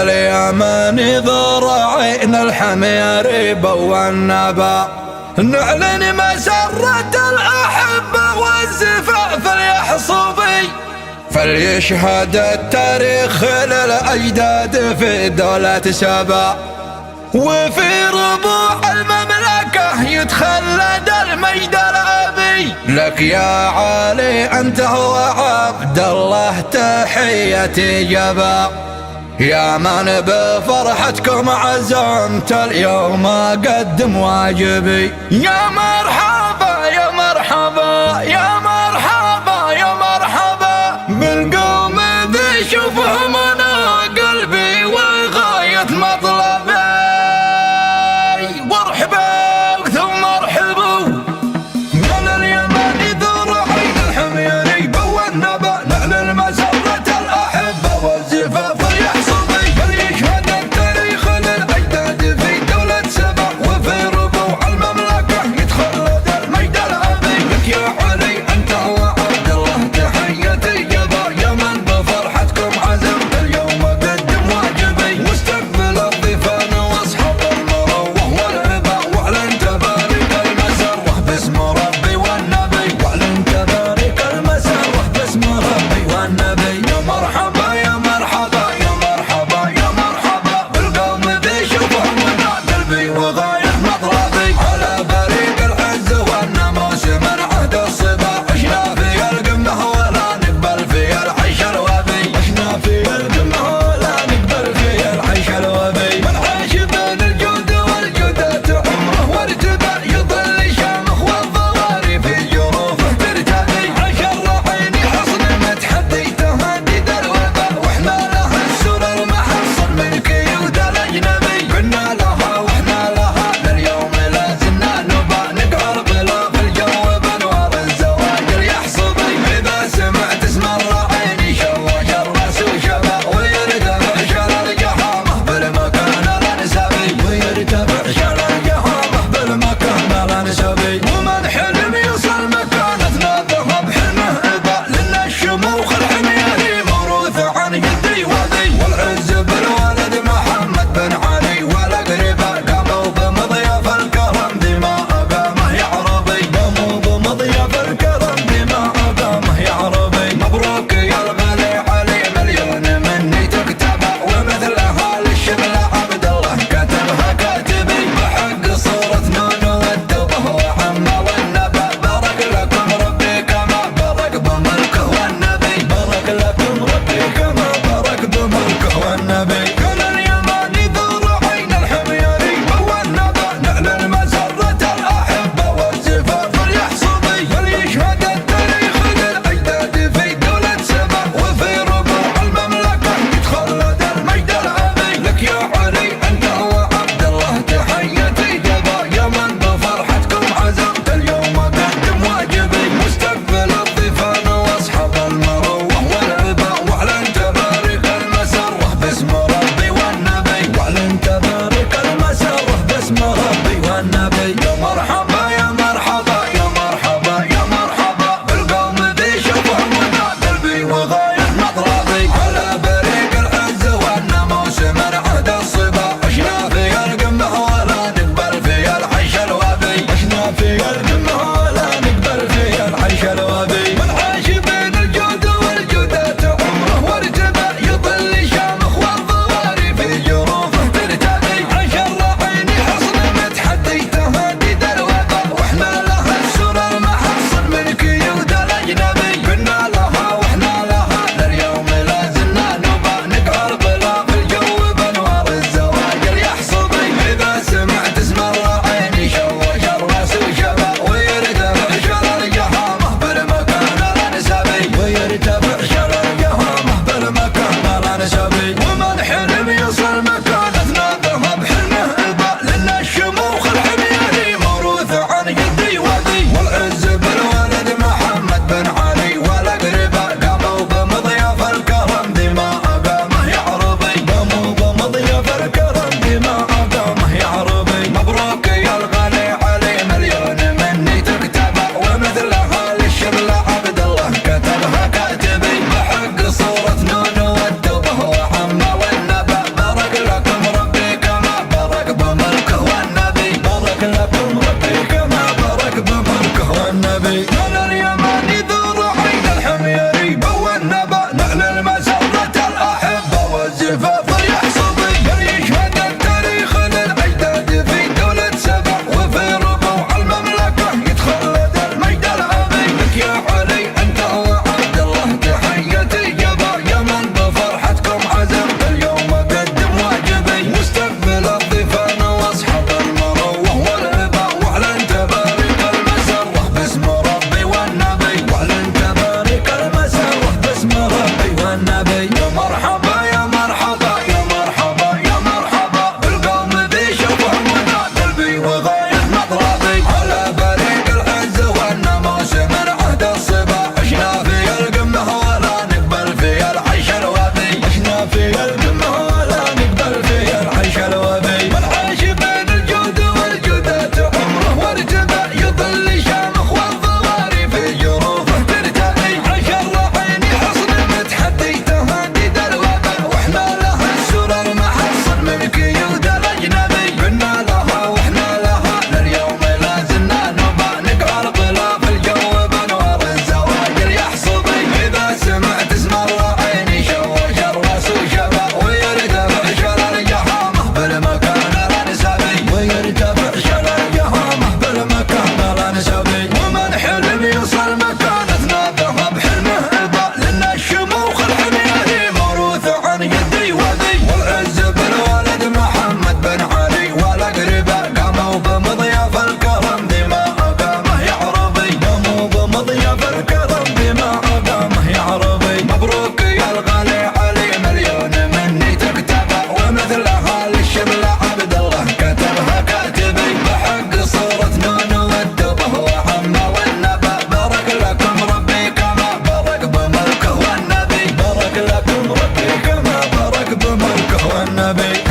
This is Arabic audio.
اليمن ذرعين الحمير والنبا، نعلن مسرة الأحبة والزفاف اليحصبي، فليشهد التاريخ للأجداد في دولة سبا، وفي ربوع المملكة يتخلد المجد الأبي. لك يا علي أنت وعبد الله تحيتي جبا، يا من بفرحتكم عزمت اليوم أقدم واجبي. يا مرحبا يا مرحبا يا مرحبا يا مرحبا بالقوم ذي شوفهم أنا قلبي وغاية مطلبي، وارحبوا ثم ارحبوا من اليمن ذرعين الحميري والنبا، نعلن مسرة الأحبة والزفاف اليحصبي، فليشهد التاريخ للأجداد في دولة سبا، وفي ربوع المملكة يتخلد المجد الأبي. لك يا علي أنت وعبد الله تحيتي جبا، يا من بفرحتكم عزمت اليوم أقدم واجبي، واستقبل الضيفان واصحاب المروة والعبا، واعلن تبارك المسرة باسم ربي والنبي، واعلن تبارك المسرة باسم ربي والنبي. يا مرحبا يا مرحبا يا مرحبا يا مرحبا بالقوم ذي شوفهم وانا قلبي وغاية مطلبي، على بريق العز والناموس من عهد الصبا، عشنا في القمة ولا نقبل في العيش الوبي، عشنا في القمة ولا نقبل في العيش الوبي. من عاش بين الجود والجودات عمره وارتبى، يظل شامخ والضواري في جروفه ترتدي، عاش الرعين حصن متحدي تهديد الوباء، واحنا لها السرر محصن من كيود الاجنبي، كنا لها واحنا لها لليوم لا زلنا نبى، نقهر بلا في الجو بانوار الزواج اليحصبي، اذا سمعت اسم الرعين شوش الراس وشبا، ويرتفع شر الجحامه بالمكان الانسبي، ويرتفع شر الجحامه بالمكان الانسبي. ومن حلم يوصل مكانتنا ذهب حلمه ابى، لنا الشموخ الحميري موروث عن جدي وذي، والعز بالولد محمد بن علي والاقرباء، قاموا بمضياف الكرم بما اقامه يا عربي، قاموا بمضياف الكرم بما اقامه يا عربي. مبروك يا الغالي علي مليون مني تكتبه، ومثلها للشبل عبد الله كتبها كاتبي، بحق صورة نونو والدبه وعمه والنبا، بارك لكم ربي كما بارك بملكه والنبي، بارك لكم ربي كما بارك بملكه والنبي. كل اليمن ذرعين الحميري والنبا، نعلن مسرة الأحبة والزفاف اليحصبي، فليشهد التاريخ للأجداد في دولة سبا، وفي ربوع المملكة يتخلد المجد الأبي. لك يا علي أنت وعبد الله تحيتي جبا، يا من بفرحتكم عزمت اليوم أقدم واجبي، واستقبل الضيفان واصحاب المروة والعبا، واعلن تبارك المسرة باسم ربي والنبي، واعلن تبارك المسرة باسم ربي والنبي. يا مرحبا يا مرحبا يا مرحبا يا مرحبا بالقوم ذي شوفهم وانا قلبي وغاية مطلبي، على بريق العز والناموس من عهد الصبا، عشنا في القمة ولا نقبل في العيش الوبي، عشنا في القمة ولا نقبل في العيش الوبي. من عاش بين الجود والجودات عمره وارتبى، يظل شامخ والضواري في جروفه ترتدي، عاش الرعين حصن متحدي تهديد الوباء، واحنا لها السرر محصن من كيود الاجنبي، كنا لها واحنا لها لليوم لا زلنا نبى، نقهر بلا في الجو بانوار الزواج اليحصبي، اذا سمعت اسم الرعين شوش الراس وشبا، ويرتفع شر الجحامه بالمكان الانسبي، ويرتفع شر الجحامه بالمكان الانسبي. ومن حلم يوصل مكانتنا ذهب حلمه ابى، لنا الشموخ الحميري موروث عن جدي وذي، والعز بالولد محمد بن علي والاقرباء، قاموا بمضياف الكرم بما اقامه يا عربي، قاموا بمضياف الكرم بما اقامه يا عربي. مبروك يا الغالي علي مليون مني تكتبه، ومثلها للشبل عبد الله كتبها كاتبي، بحق صورة نونو والدبه وعمه والنبا، فيه القمة ولا نقبل فيه العيش الوبي. والعيش بين الجود والجودات عمره وارتبى يظل شامخ والضواري في جروفه ترتبي. عيش الرعين حصن متحدي تهديد الوبا واحنا لها السرر محصن من كيود الاجنبي. كنا لها واحنا لها لليوم لا زلنا نبى نقهر غلاف الجو بانوار الزواجر يحصبي. اذا سمعت اسم الرعين يشوش الراس وشبا ويرتفع شلل جهامه بالمكان الانسبي. ويرتفع شلل جهامه بالمكان الانسبي. ومن حلم يوصل مكانتنا ذهب حلمه ابى لنا الشموخ الحميري موروث عن جدي وذي. والعز بالولد محمد بن علي والاقرباء قاموا بمضياف الكرم بما اقامه يا عربي. قاموا بمضياف الكرم بما اقامه يا عربي. مبروك يا الغالي علي مليون مني تكتبه ومثلها للشمل عبد الله كتبها كاتبي. بحق صورة نون والدبه وعمه والنبا بارك لكم ربي كما بارك بملكه والنبي. بارك لكم ربي كما بارك بملكه والنبي.